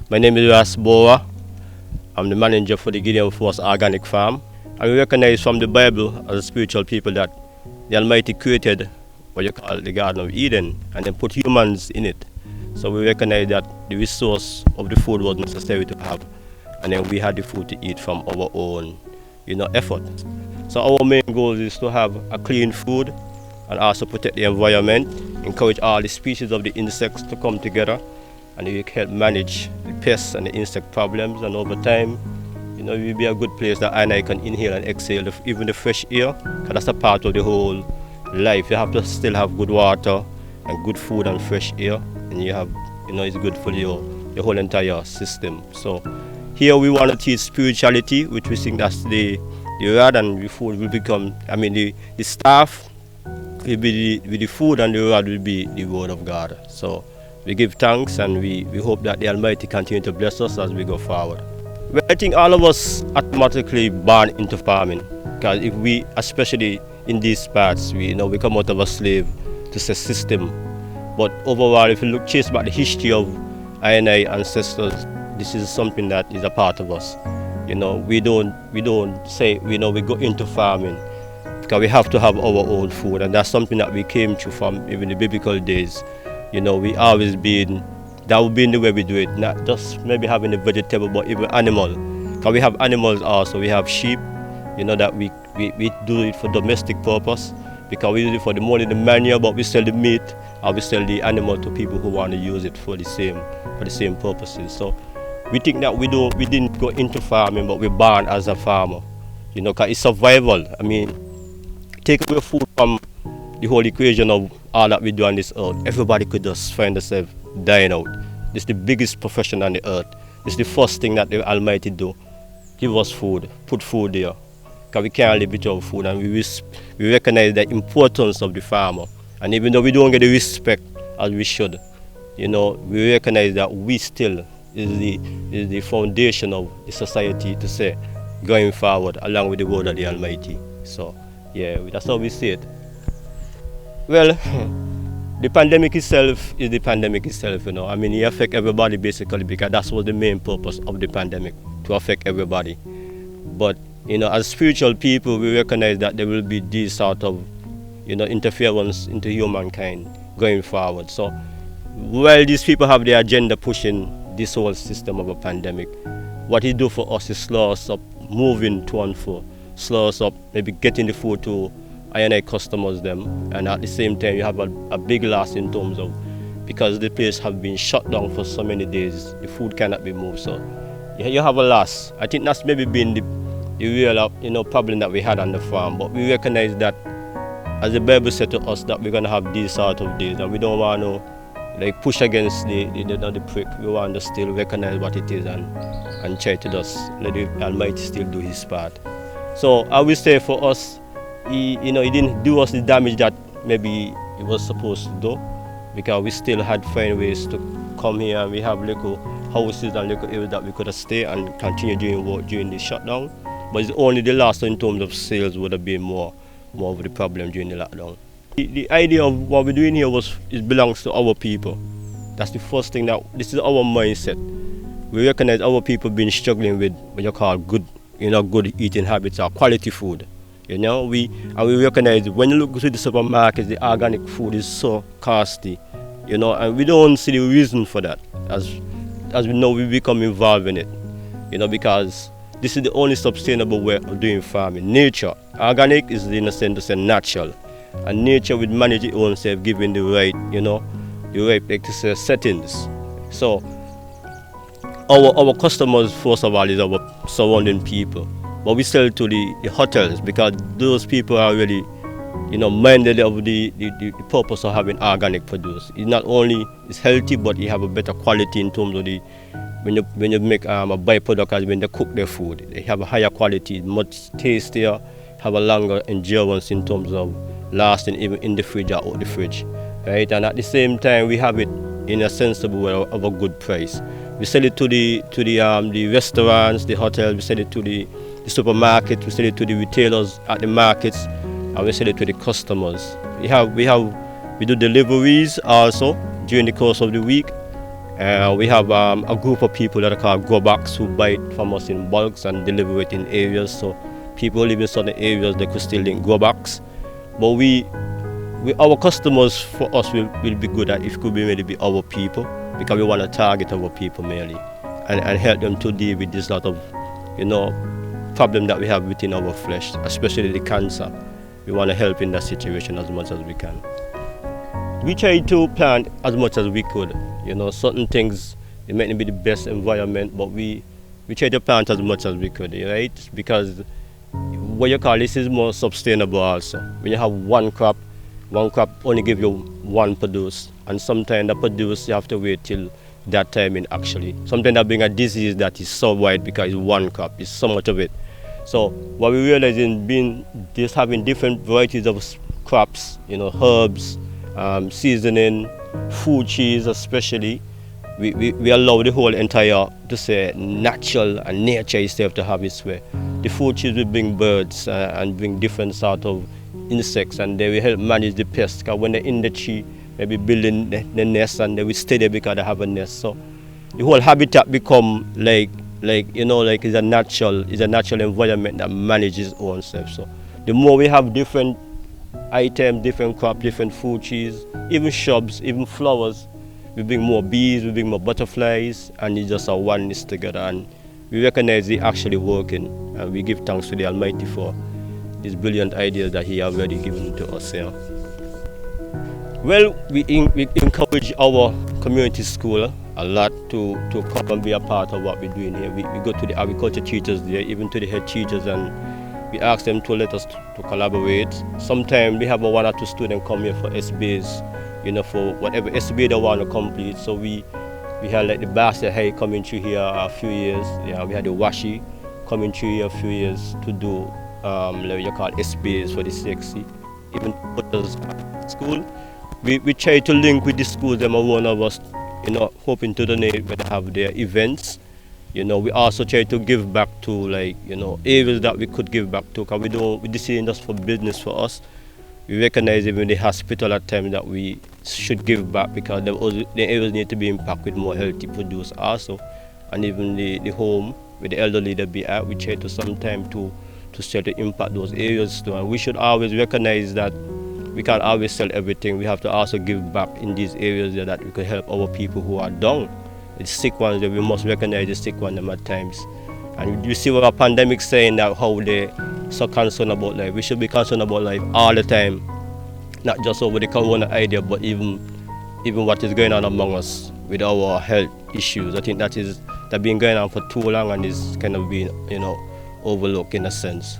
My name is Ras Boa. I'm the manager for the Gideon Force Organic Farm. And we recognize from the Bible as a spiritual people that the Almighty created what you call the Garden of Eden and then put humans in it. So we recognize that the resource of the food was necessary to have, and then we had the food to eat from our own, effort. So our main goal is to have a clean food and also protect the environment, encourage all the species of the insects to come together, and we help manage the pests and the insect problems. And over time, it will be a good place that I can inhale and exhale even the fresh air, because that's a part of the whole life. You have to still have good water and good food and fresh air, and you have, it's good for your whole entire system. So here we want to teach spirituality, which we think that's the rod, and the food will become, the staff will be the food, and the rod will be the word of God. So we give thanks, and we hope that the Almighty continue to bless us as we go forward. Well, I think all of us automatically born into farming, because if we, especially in these parts, we come out of a slave to the system. But overall, if you trace back the history of I ancestors, this is something that is a part of us. We don't say we go into farming, because we have to have our own food, and that's something that we came to from even the biblical days. We always been, that would be the way we do it, not just maybe having the vegetable, but even animal. Because we have animals also, we have sheep, that we do it for domestic purpose, because we use it for the money, the manure, but we sell the meat, or we sell the animal to people who want to use it for the same purposes. So we think that we didn't go into farming, but we're born as a farmer, because it's survival. Take away food from the whole equation of all that we do on this earth, everybody could just find themselves dying out. This is the biggest profession on the earth. This is the first thing that the Almighty do. Give us food, put food there, because we can't live without food, and we recognize the importance of the farmer. And even though we don't get the respect as we should, we recognize that we still is the foundation of the society, to say, going forward along with the word of the Almighty. So yeah, that's how we see it. Well, the pandemic itself is the pandemic itself, it affects everybody basically, because that's what the main purpose of the pandemic, to affect everybody. But, as spiritual people, we recognize that there will be this sort of, interference into humankind going forward. So, while these people have their agenda pushing this whole system of a pandemic, what it do for us is slow us up moving to and fro, slow us up, maybe getting the food to customers them, and at the same time you have a big loss in terms of, because the place have been shut down for so many days, the food cannot be moved, so you have a loss. I think that's maybe been the real problem that we had on the farm, but we recognize that, as the Bible said to us, that we're going to have these sort of days, and we don't want to push against the prick. We want to still recognize what it is and try to just let the Almighty still do his part. So I will say for us, he didn't do us the damage that maybe he was supposed to do, because we still had find ways to come here, and we have little houses and little areas that we could have stayed and continue doing work during the shutdown. But it's only the loss in terms of sales would have been more of the problem during the lockdown. The idea of what we're doing here it belongs to our people. That's the first thing, that this is our mindset. We recognize our people been struggling with what you call good eating habits or quality food. We recognize when you look to the supermarkets, the organic food is so costly, and we don't see the reason for that. As we know, we become involved in it, because this is the only sustainable way of doing farming. Nature, organic is in a sense to say natural, and nature will manage its own self, given the right, settings. So our customers, first of all, is our surrounding people. But we sell to the hotels, because those people are really, minded of the purpose of having organic produce. It's not only it's healthy, but you have a better quality in terms of when you make a byproduct, as when they cook their food, they have a higher quality, much tastier, have a longer endurance in terms of lasting even in the fridge or out the fridge, right? And at the same time, we have it in a sensible way of a good price. We sell it to the restaurants, the hotels. We sell it to the supermarket. We sell it to the retailers at the markets, and we sell it to the customers. We do deliveries also during the course of the week, We have a group of people that are called go-backs who buy it from us in bulks and deliver it in areas. So people who live in certain areas, they could still link go-backs. But our customers for us will be good at if it could be maybe our people, because we want to target our people mainly and help them to deal with this lot of, problem that we have within our flesh, especially the cancer. We want to help in that situation as much as we can. We try to plant as much as we could. Certain things, it might not be the best environment, but we try to plant as much as we could, right? Because this is more sustainable also. When you have one crop only give you one produce, and sometimes the produce you have to wait till that time actually. Sometimes that bring a disease that is so wide because it's one crop, it's so much of it. So what we realize in having different varieties of crops, herbs, seasoning, food cheese especially, we allow the whole entire, to say, natural and nature itself to have its way. The food cheese will bring birds and bring different sort of insects, and they will help manage the pests, because when they're in the tree, maybe building the nest, and they will stay there because they have a nest. So the whole habitat become like it's a natural environment that manages its own self. So the more we have different items, different crops, different food cheese, even shrubs, even flowers, we bring more bees, we bring more butterflies, and it's just a oneness together. And we recognize it actually working, and we give thanks to the Almighty for these brilliant ideas that He has already given to us. Well, we encourage our community school a lot to come and be a part of what we're doing here. We go to the agriculture teachers there, even to the head teachers, and we ask them to let us to collaborate. Sometimes we have one or two students come here for SBAs, for whatever SBA they want to complete. So we had like the Basset Hay coming through here a few years. Yeah, we had the Washi coming through here a few years to do like you call SBAs for the CXC. Even school, we try to link with the schools. Them are one of us, hoping to donate when they have their events. We also try to give back to areas that we could give back to, because this isn't just for business for us. We recognize even the hospital at times that we should give back, because the areas need to be impacted with more healthy produce also, and even the home with the elderly that be at, we try to sometimes to try to impact those areas too. And we should always recognize that we can't always sell everything. We have to also give back in these areas that we could help our people who are down. The sick ones, that we must recognize the sick ones at times. And you see what a pandemic saying that how they so concerned about life. We should be concerned about life all the time, not just over the corona idea, but even what is going on among us with our health issues. I think that been going on for too long and is kind of being overlooked in a sense.